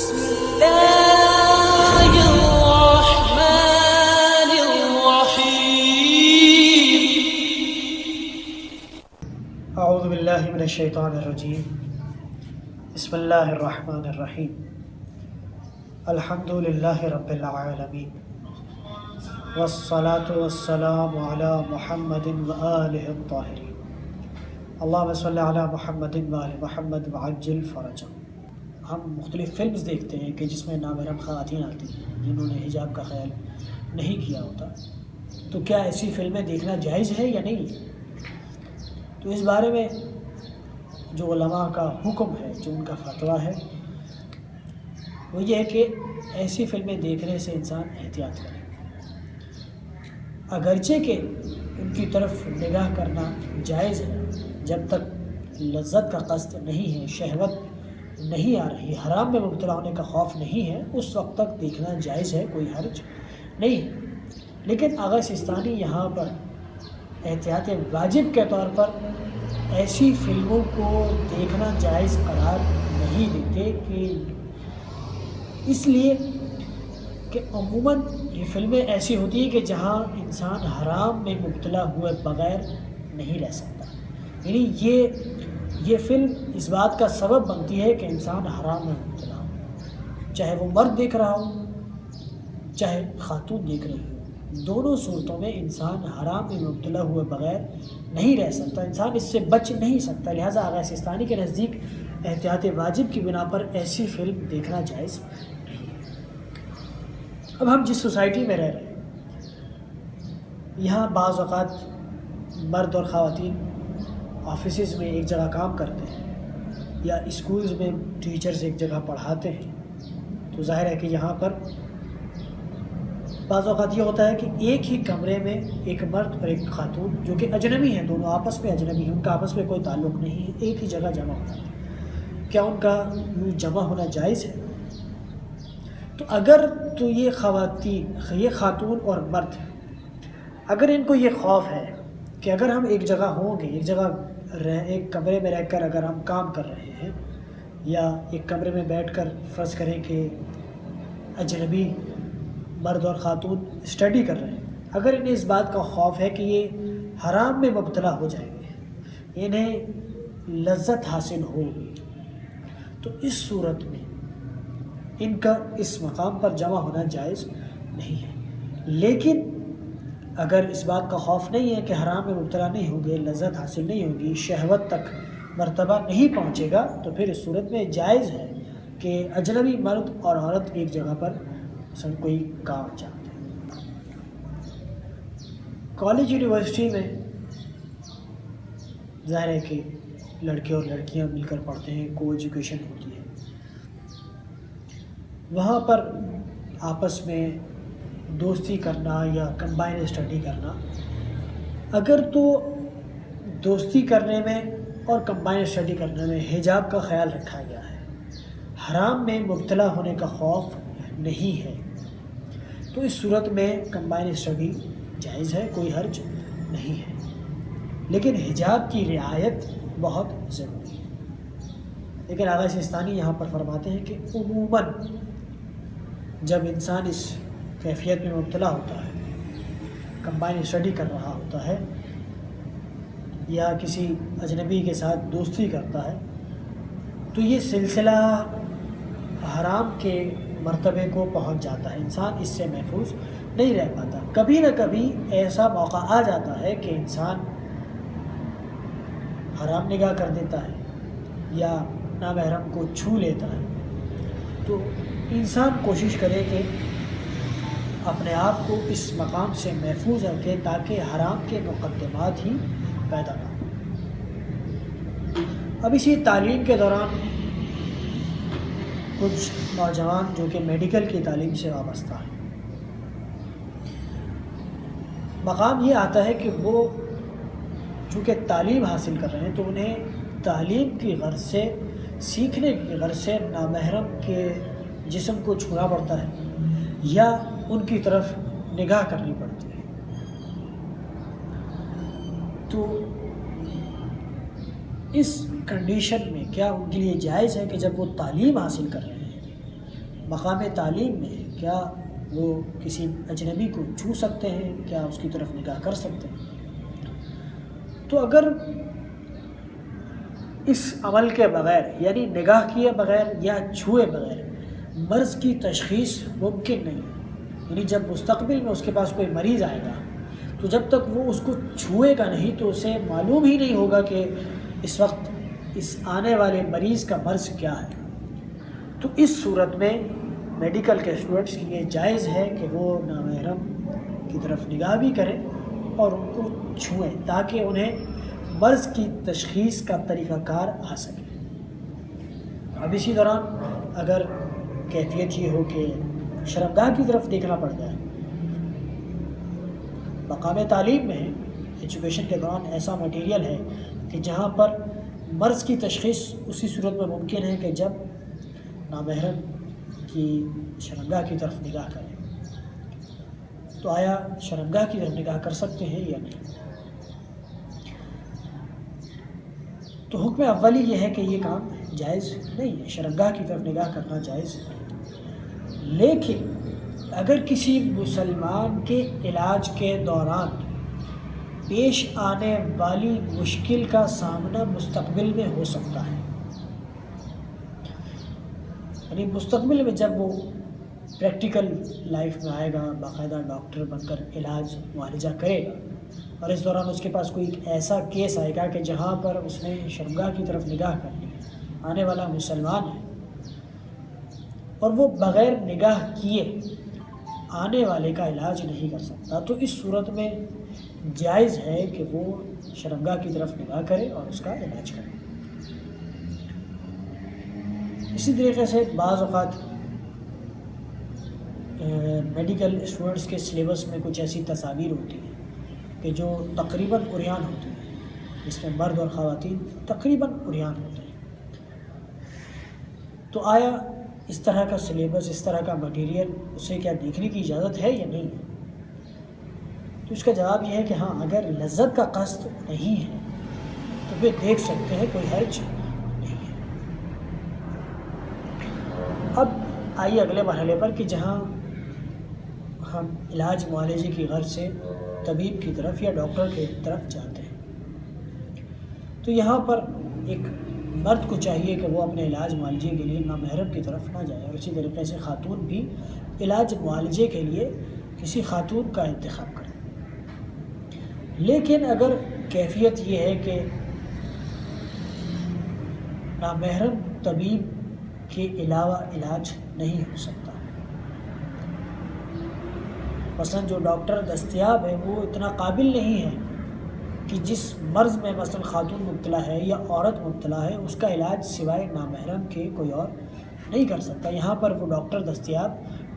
بسم الله الرحمن الرحيم. اعوذ باللہ من الشیطان الرجیم. بسم اللہ الرحمن الرحیم. الحمد للہ رب العالمین والصلاة والسلام علی محمد وآلہ الطاہرین. اللہم صلی علی محمد وآل محمد وعجل فرجہ. ہم مختلف فلمز دیکھتے ہیں کہ جس میں نامحرم خواتین آتی ہیں جنہوں نے حجاب کا خیال نہیں کیا ہوتا. تو کیا ایسی فلمیں دیکھنا جائز ہے یا نہیں؟ تو اس بارے میں جو علماء کا حکم ہے، جو ان کا فتویٰ ہے، وہ یہ ہے کہ ایسی فلمیں دیکھنے سے انسان احتیاط کرے. اگرچہ کہ ان کی طرف نگاہ کرنا جائز ہے جب تک لذت کا قصد نہیں ہے، شہوت نہیں آ رہی، حرام میں مبتلا ہونے کا خوف نہیں ہے، اس وقت تک دیکھنا جائز ہے، کوئی حرج نہیں ہے. لیکن آغا سستانی یہاں پر احتیاط واجب کے طور پر ایسی فلموں کو دیکھنا جائز قرار نہیں دیتے، کہ اس لیے کہ عموماً یہ فلمیں ایسی ہوتی ہیں کہ جہاں انسان حرام میں مبتلا ہوئے بغیر نہیں رہ سکتا. یعنی یہ فلم اس بات کا سبب بنتی ہے کہ انسان حرام میں مبتلا ہو، چاہے وہ مرد دیکھ رہا ہو چاہے خاتون دیکھ رہی ہو. دونوں صورتوں میں انسان حرام میں مبتلا ہوئے بغیر نہیں رہ سکتا، انسان اس سے بچ نہیں سکتا. لہٰذا آغا سستانی کے نزدیک احتیاط واجب کی بنا پر ایسی فلم دیکھنا جائز نہیں ہے. اب ہم جس سوسائٹی میں رہ رہے ہیں، یہاں بعض اوقات مرد اور خواتین آفیسز میں ایک جگہ کام کرتے ہیں یا اسکولز میں ٹیچرز ایک جگہ پڑھاتے ہیں. تو ظاہر ہے کہ یہاں پر بعض اوقات یہ ہوتا ہے کہ ایک ہی کمرے میں ایک مرد اور ایک خاتون جو کہ اجنبی ہیں، دونوں آپس میں اجنبی ہیں، ان کا آپس میں کوئی تعلق نہیں ہے، ایک ہی جگہ جمع ہوتا ہے. کیا ان کا جمع ہونا جائز ہے؟ تو اگر تو یہ خاتون اور مرد، اگر ان کو یہ خوف ہے کہ اگر ہم ایک جگہ ہوں گے، ایک کمرے میں رہ کر اگر ہم کام کر رہے ہیں یا ایک کمرے میں بیٹھ کر فرض کریں کہ اجنبی مرد اور خاتون اسٹڈی کر رہے ہیں، اگر انہیں اس بات کا خوف ہے کہ یہ حرام میں مبتلا ہو جائیں گے، انہیں لذت حاصل ہوگی، تو اس صورت میں ان کا اس مقام پر جمع ہونا جائز نہیں ہے. لیکن اگر اس بات کا خوف نہیں ہے کہ حرام میں مبتلا نہیں ہوں گے، لذت حاصل نہیں ہوگی، شہوت تک مرتبہ نہیں پہنچے گا، تو پھر اس صورت میں جائز ہے کہ اجنبی مرد اور عورت ایک جگہ پر مثلا کوئی کام انجام دیں. کالج یونیورسٹی میں ظاہر ہے کہ لڑکے اور لڑکیاں مل کر پڑھتے ہیں، کو ایجوکیشن ہوتی ہے. وہاں پر آپس میں دوستی کرنا یا کمبائن اسٹڈی کرنا، اگر تو دوستی کرنے میں اور کمبائن اسٹڈی کرنے میں حجاب کا خیال رکھا گیا ہے، حرام میں مبتلا ہونے کا خوف نہیں ہے، تو اس صورت میں کمبائن اسٹڈی جائز ہے، کوئی حرج نہیں ہے. لیکن حجاب کی رعایت بہت ضروری ہے. لیکن آغا سستانی یہاں پر فرماتے ہیں کہ عموماً جب انسان اس کیفیت میں مبتلا ہوتا ہے، کمبائن اسٹڈی کر رہا ہوتا ہے یا کسی اجنبی کے ساتھ دوستی کرتا ہے، تو یہ سلسلہ حرام کے مرتبے کو پہنچ جاتا ہے، انسان اس سے محفوظ نہیں رہ پاتا. کبھی نہ کبھی ایسا موقع آ جاتا ہے کہ انسان حرام نگاہ کر دیتا ہے یا نامحرم کو چھو لیتا ہے. تو انسان کوشش کرے کہ اپنے آپ کو اس مقام سے محفوظ رکھے تاکہ حرام کے مقدمات ہی پیدا نہ ہوں. اب اسی تعلیم کے دوران کچھ نوجوان جو کہ میڈیکل کی تعلیم سے وابستہ ہیں، مقام یہ آتا ہے کہ وہ چونکہ تعلیم حاصل کر رہے ہیں تو انہیں تعلیم کی غرض سے، سیکھنے کی غرض سے نامحرم کے جسم کو چھونا پڑتا ہے یا ان کی طرف نگاہ کرنی پڑتی ہے. تو اس کنڈیشن میں کیا ان کے لیے جائز ہے کہ جب وہ تعلیم حاصل کر رہے ہیں مقام تعلیم میں ہے، کیا وہ کسی اجنبی کو چھو سکتے ہیں، کیا اس کی طرف نگاہ کر سکتے ہیں؟ تو اگر اس عمل کے بغیر یعنی نگاہ کیے بغیر یا چھوئے بغیر مرض کی تشخیص ممکن نہیں ہے، یعنی جب مستقبل میں اس کے پاس کوئی مریض آئے گا تو جب تک وہ اس کو چھوئے گا نہیں تو اسے معلوم ہی نہیں ہوگا کہ اس وقت اس آنے والے مریض کا مرض کیا ہے۔ تو اس صورت میں میڈیکل کے اسٹوڈنٹس کے لیے جائز ہے کہ وہ نامحرم کی طرف نگاہ بھی کریں اور ان کو چھوئیں تاکہ انہیں مرض کی تشخیص کا طریقہ کار آ سکے۔ اب اسی دوران اگر کیفیت یہ ہو کہ شرمگاہ کی طرف دیکھنا پڑ جائے، مقام تعلیم میں ایجوکیشن کے دوران ایسا مٹیریل ہے کہ جہاں پر مرض کی تشخیص اسی صورت میں ممکن ہے کہ جب نامحرم کی شرمگاہ کی طرف نگاہ کریں، تو آیا شرمگاہ کی طرف نگاہ کر سکتے ہیں یا نہیں؟ تو حکم اولی یہ ہے کہ یہ کام جائز نہیں ہے، شرمگاہ کی طرف نگاہ کرنا جائز نہیں۔ لیکن اگر کسی مسلمان کے علاج کے دوران پیش آنے والی مشکل کا سامنا مستقبل میں ہو سکتا ہے، یعنی مستقبل میں جب وہ پریکٹیکل لائف میں آئے گا، باقاعدہ ڈاکٹر بن کر علاج معالجہ کرے گا، اور اس دوران اس کے پاس کوئی ایسا کیس آئے گا کہ جہاں پر اس نے شرمگاہ کی طرف نگاہ کر لی، آنے والا مسلمان ہے اور وہ بغیر نگاہ کیے آنے والے کا علاج نہیں کر سکتا، تو اس صورت میں جائز ہے کہ وہ شرمگاہ کی طرف نگاہ کرے اور اس کا علاج کرے۔ اسی طریقے سے بعض اوقات میڈیکل اسٹوڈنٹس کے سلیبس میں کچھ ایسی تصاویر ہوتی ہیں کہ جو تقریباً عریان ہوتی ہیں، جس میں مرد اور خواتین تقریباً عریان ہوتے ہیں۔ تو آیا اس طرح کا سلیبس، اس طرح کا مٹیریل اسے کیا دیکھنے کی اجازت ہے یا نہیں ہے؟ تو اس کا جواب یہ ہے کہ ہاں، اگر لذت کا قصد نہیں ہے تو پھر دیکھ سکتے ہیں، کوئی حرج نہیں ہے۔ اب آئیے اگلے مرحلے پر کہ جہاں ہم علاج معالجے کی غرض سے طبیب کی طرف یا ڈاکٹر کی طرف جاتے ہیں، تو یہاں پر ایک مرد کو چاہیے کہ وہ اپنے علاج معالجے کے لیے نامحرم کی طرف نہ جائے، اور اسی طریقے سے خاتون بھی علاج معالجے کے لیے کسی خاتون کا انتخاب کرے۔ لیکن اگر کیفیت یہ ہے کہ نامحرم طبیب کے علاوہ علاج نہیں ہو سکتا، مثلا جو ڈاکٹر دستیاب ہے وہ اتنا قابل نہیں ہے کہ جس مرض میں مثلا خاتون مبتلا ہے یا عورت مبتلا ہے اس کا علاج سوائے نامحرم کے کوئی اور نہیں کر سکتا، یہاں پر وہ ڈاکٹر دستیاب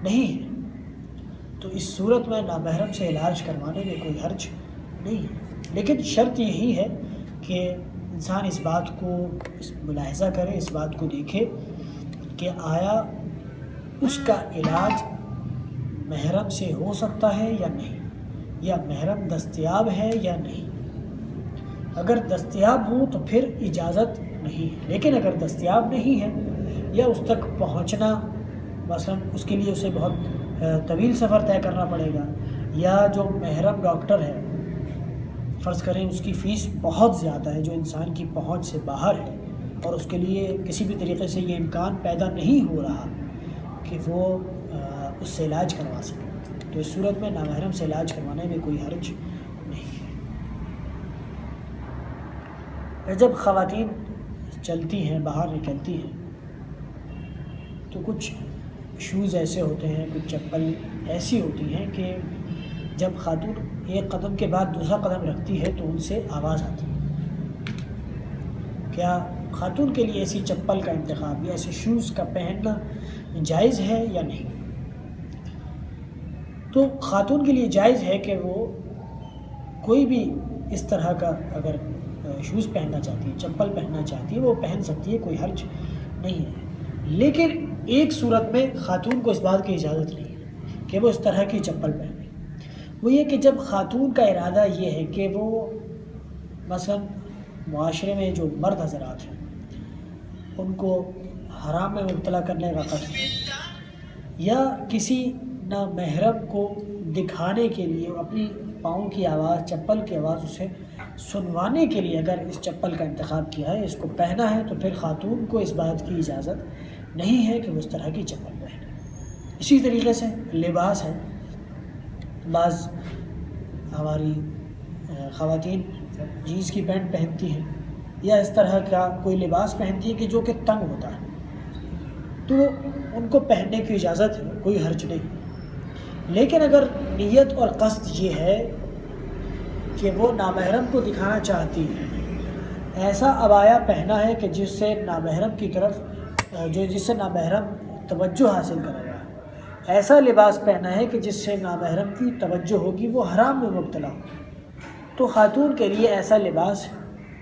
نہیں ہے، تو اس صورت میں نامحرم سے علاج کروانے میں کوئی حرج نہیں ہے۔ لیکن شرط یہی ہے کہ انسان اس بات کو ملاحظہ کرے، اس بات کو دیکھے کہ آیا اس کا علاج محرم سے ہو سکتا ہے یا نہیں، یا محرم دستیاب ہے یا نہیں۔ اگر دستیاب ہو تو پھر اجازت نہیں ہے، لیکن اگر دستیاب نہیں ہے یا اس تک پہنچنا مثلا اس کے لیے اسے بہت طویل سفر طے کرنا پڑے گا، یا جو محرم ڈاکٹر ہے فرض کریں اس کی فیس بہت زیادہ ہے جو انسان کی پہنچ سے باہر ہے، اور اس کے لیے کسی بھی طریقے سے یہ امکان پیدا نہیں ہو رہا کہ وہ اس سے علاج کروا سکے، تو اس صورت میں نامحرم سے علاج کروانے میں کوئی حرج نہیں ہے۔ جب خواتین چلتی ہیں، باہر نکلتی ہیں، تو کچھ شوز ایسے ہوتے ہیں، کچھ چپل ایسی ہوتی ہیں کہ جب خاتون ایک قدم کے بعد دوسرا قدم رکھتی ہے تو ان سے آواز آتی ہے۔ کیا خاتون کے لیے ایسی چپل کا انتخاب یا ایسے شوز کا پہننا جائز ہے یا نہیں؟ تو خاتون کے لیے جائز ہے کہ وہ کوئی بھی اس طرح کا اگر شوز پہننا چاہتی ہے، چپل پہننا چاہتی ہے، وہ پہن سکتی ہے، کوئی حرج نہیں ہے۔ لیکن ایک صورت میں خاتون کو اس بات کی اجازت نہیں ہے کہ وہ اس طرح کی چپل پہنے، وہ یہ کہ جب خاتون کا ارادہ یہ ہے کہ وہ مثلا معاشرے میں جو مرد حضرات ہیں ان کو حرام میں مبتلا کرنے کا قصد ہے، یا کسی نامحرم کو دکھانے کے لیے اپنی پاؤں کی آواز، چپل کی آواز اسے سنوانے کے لیے اگر اس چپل کا انتخاب کیا ہے، اس کو پہنا ہے، تو پھر خاتون کو اس بات کی اجازت نہیں ہے کہ وہ اس طرح کی چپل پہنے۔ اسی طریقے سے لباس ہے، بعض ہماری خواتین جینس کی پینٹ پہنتی ہیں یا اس طرح کا کوئی لباس پہنتی ہے کہ جو کہ تنگ ہوتا ہے، تو ان کو پہننے کی اجازت ہے، کوئی حرج نہیں۔ لیکن اگر نیت اور قصد یہ ہے کہ وہ نامحرم کو دکھانا چاہتی ہے، ایسا عبایا پہنا ہے کہ جس سے نامحرم کی طرف جس سے نامحرم توجہ حاصل کرے گا، ایسا لباس پہنا ہے کہ جس سے نامحرم کی توجہ ہوگی، وہ حرام میں مبتلا ہو، تو خاتون کے لیے ایسا لباس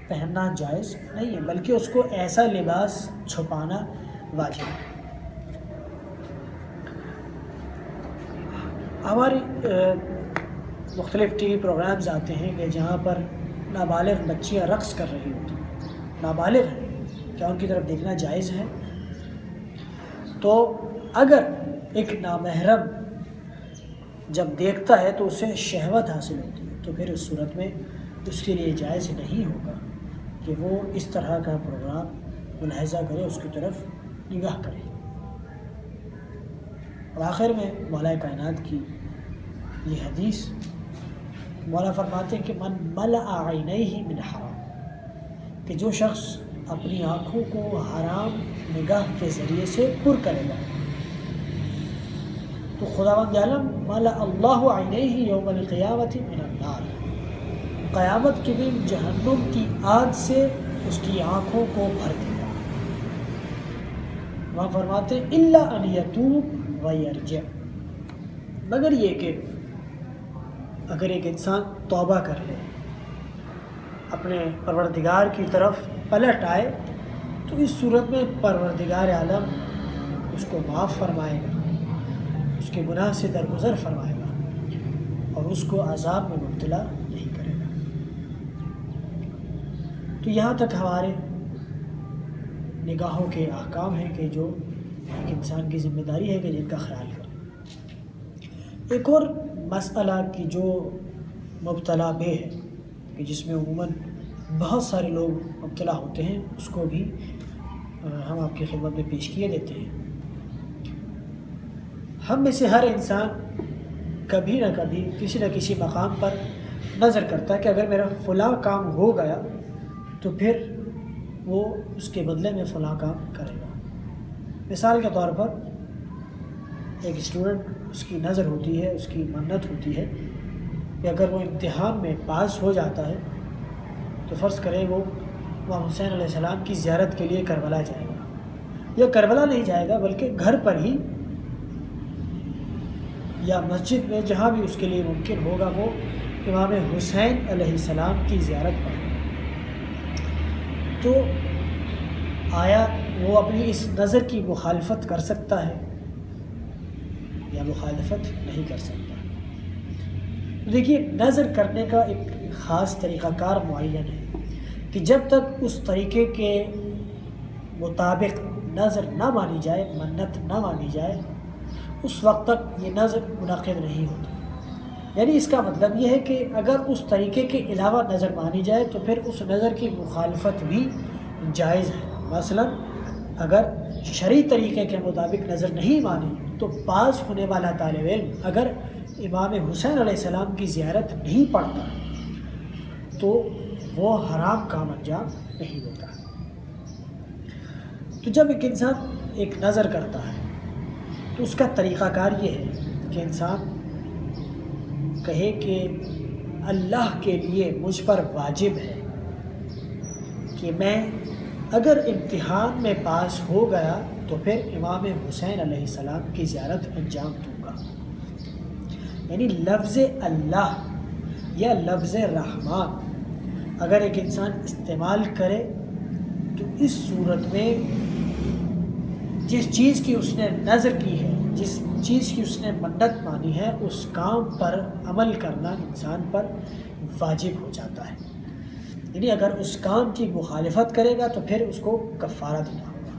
پہننا جائز نہیں ہے، بلکہ اس کو ایسا لباس چھپانا واجب ہے۔ ہماری مختلف ٹی وی پروگرامز آتے ہیں کہ جہاں پر نابالغ بچیاں رقص کر رہی ہوتی ہیں، نابالغ ہیں، کیا ان کی طرف دیکھنا جائز ہے؟ تو اگر ایک نامحرم جب دیکھتا ہے تو اسے شہوت حاصل ہوتی ہے، تو پھر اس صورت میں اس کے لیے جائز نہیں ہوگا کہ وہ اس طرح کا پروگرام ملاحظہ کرے، اس کی طرف نگاہ کرے۔ اور آخر میں مولا کائنات کی یہ حدیث، مولا فرماتے ہیں کہ من ملأ عینیہ من حرام، کہ جو شخص اپنی آنکھوں کو حرام نگاہ کے ذریعے سے پر کرے گا، تو خداوند عالم ملأ اللہ عینیہ یوم القیامۃ من النار، قیامت کے دن جہنم کی آگ سے اس کی آنکھوں کو بھر دے گا۔ وہاں فرماتے ہیں الا ان یتوب ویرجع، مگر یہ کہ اگر ایک انسان توبہ کر لے، اپنے پروردگار کی طرف پلٹ آئے، تو اس صورت میں پروردگار عالم اس کو معاف فرمائے گا، اس کے گناہ سے درگزر فرمائے گا اور اس کو عذاب میں مبتلا نہیں کرے گا۔ تو یہاں تک ہمارے نگاہوں کے احکام ہیں کہ جو ایک انسان کی ذمہ داری ہے کہ جن کا خیال کرے۔ ایک اور مسئلہ کی جو مبتلا بے ہے، کہ جس میں عموماً بہت سارے لوگ مبتلا ہوتے ہیں، اس کو بھی ہم آپ کی خدمت میں پیش کیے دیتے ہیں۔ ہم میں سے ہر انسان کبھی نہ کبھی کسی نہ کسی مقام پر نظر کرتا ہے کہ اگر میرا فلاں کام ہو گیا تو پھر وہ اس کے بدلے میں فلاں کام کرے گا۔ مثال کے طور پر ایک اسٹوڈنٹ، اس کی نظر ہوتی ہے، اس کی منت ہوتی ہے کہ اگر وہ امتحان میں پاس ہو جاتا ہے تو فرض کریں وہ امام حسین علیہ السلام کی زیارت کے لیے کربلا جائے گا، یا کربلا نہیں جائے گا بلکہ گھر پر ہی یا مسجد میں جہاں بھی اس کے لیے ممکن ہوگا وہ امام حسین علیہ السلام کی زیارت پر۔ تو آیا وہ اپنی اس نظر کی مخالفت کر سکتا ہے یا مخالفت نہیں کر سکتا؟ دیکھیے، نظر کرنے کا ایک خاص طریقہ کار معین ہے کہ جب تک اس طریقے کے مطابق نظر نہ مانی جائے، منت نہ مانی جائے، اس وقت تک یہ نظر منعقد نہیں ہوتی۔ یعنی اس کا مطلب یہ ہے کہ اگر اس طریقے کے علاوہ نظر مانی جائے تو پھر اس نظر کی مخالفت بھی جائز ہے۔ مثلا اگر شرعی طریقے کے مطابق نظر نہیں مانی تو پاس ہونے والا طالب علم اگر امام حسین علیہ السلام کی زیارت نہیں پڑھتا تو وہ حرام کام انجام نہیں ہوتا۔ تو جب ایک انسان ایک نظر کرتا ہے تو اس کا طریقہ کار یہ ہے کہ انسان کہے کہ اللہ کے لیے مجھ پر واجب ہے کہ میں اگر امتحان میں پاس ہو گیا تو پھر امام حسین علیہ السلام کی زیارت انجام دوں گا۔ یعنی لفظ اللہ یا لفظ رحمان اگر ایک انسان استعمال کرے تو اس صورت میں جس چیز کی اس نے نظر کی ہے، جس چیز کی اس نے منت مانی ہے، اس کام پر عمل کرنا انسان پر واجب ہو جاتا ہے۔ یعنی اگر اس کام کی مخالفت کرے گا تو پھر اس کو کفارہ دینا ہوگا۔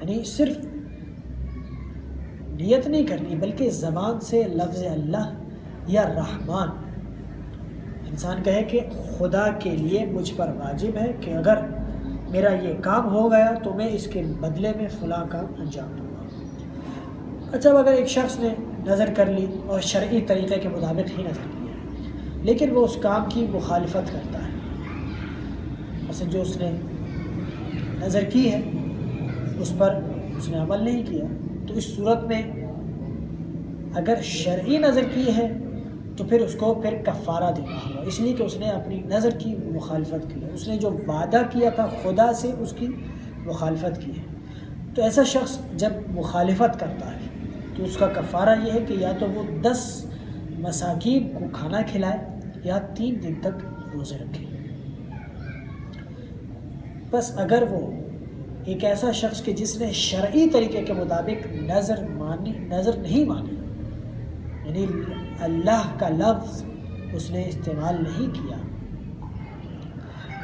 یعنی صرف نیت نہیں کرنی بلکہ زبان سے لفظ اللہ یا رحمان انسان کہے کہ خدا کے لیے مجھ پر واجب ہے کہ اگر میرا یہ کام ہو گیا تو میں اس کے بدلے میں فلاں کام انجام دوں گا۔ اچھا، اگر ایک شخص نے نظر کر لی اور شرعی طریقے کے مطابق ہی نظر کیا لیکن وہ اس کام کی مخالفت کرتا ہے، مثلا جو اس نے نظر کی ہے اس پر اس نے عمل نہیں کیا، تو اس صورت میں اگر شرعی نظر کی ہے تو پھر اس کو کفارہ دینا ہوگا، اس لیے کہ اس نے اپنی نظر کی مخالفت کی ہے، اس نے جو وعدہ کیا تھا خدا سے اس کی مخالفت کی ہے۔ تو ایسا شخص جب مخالفت کرتا ہے تو اس کا کفارہ یہ ہے کہ یا تو وہ 10 مساکین کو کھانا کھلائے یا 3 دن تک روزے رکھے۔ بس اگر وہ ایک ایسا شخص کہ جس نے شرعی طریقے کے مطابق نظر نہیں مانی، یعنی اللہ کا لفظ اس نے استعمال نہیں کیا،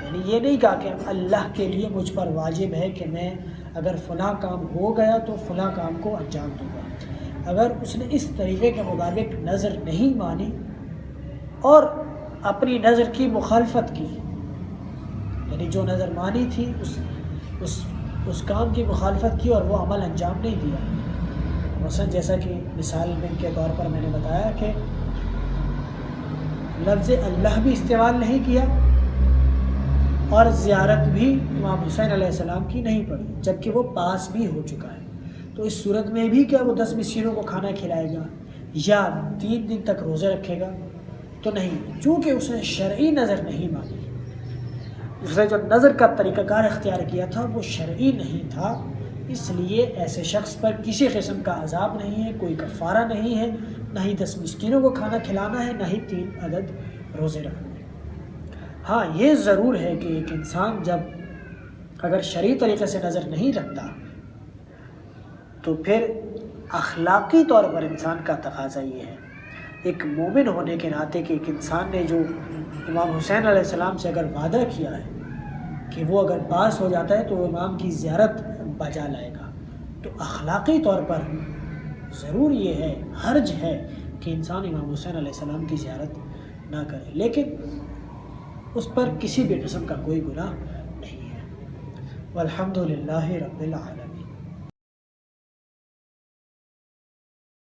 یعنی یہ نہیں کہا کہ اللہ کے لیے مجھ پر واجب ہے کہ میں اگر فلاں کام ہو گیا تو فلاں کام کو انجام دوں گا، اگر اس نے اس طریقے کے مطابق نظر نہیں مانی اور اپنی نظر کی مخالفت کی، یعنی جو نظر مانی تھی اس کام کی مخالفت کی اور وہ عمل انجام نہیں دیا، مثلا جیسا کہ مثال کے طور پر میں نے بتایا کہ لفظ اللہ بھی استعمال نہیں کیا اور زیارت بھی امام حسین علیہ السلام کی نہیں پڑھی جبکہ وہ پاس بھی ہو چکا ہے، تو اس صورت میں بھی کیا وہ 10 مسکینوں کو کھانا کھلائے گا یا 3 دن تک روزے رکھے گا؟ تو نہیں، چونکہ اس نے شرعی نظر نہیں مانی، اس نے جو نظر کا طریقہ کار اختیار کیا تھا وہ شرعی نہیں تھا، اس لیے ایسے شخص پر کسی قسم کا عذاب نہیں ہے، کوئی کفارہ نہیں ہے، نہ ہی 10 مسکینوں کو کھانا کھلانا ہے، نہ ہی 3 عدد روزے رکھنا ہے۔ ہاں، یہ ضرور ہے کہ ایک انسان جب اگر شرعی طریقے سے نظر نہیں رکھتا تو پھر اخلاقی طور پر انسان کا تقاضا یہ ہے، ایک مومن ہونے کے ناطے کہ ایک انسان نے جو امام حسین علیہ السلام سے اگر وعدہ کیا ہے کہ وہ اگر پاس ہو جاتا ہے تو وہ امام کی زیارت بجا لائے گا، تو اخلاقی طور پر ضرور یہ ہے، حرج ہے کہ انسان امام حسین علیہ السلام کی زیارت نہ کرے، لیکن اس پر کسی بھی قسم کا کوئی گناہ نہیں ہے۔ والحمد للہ رب العالمین۔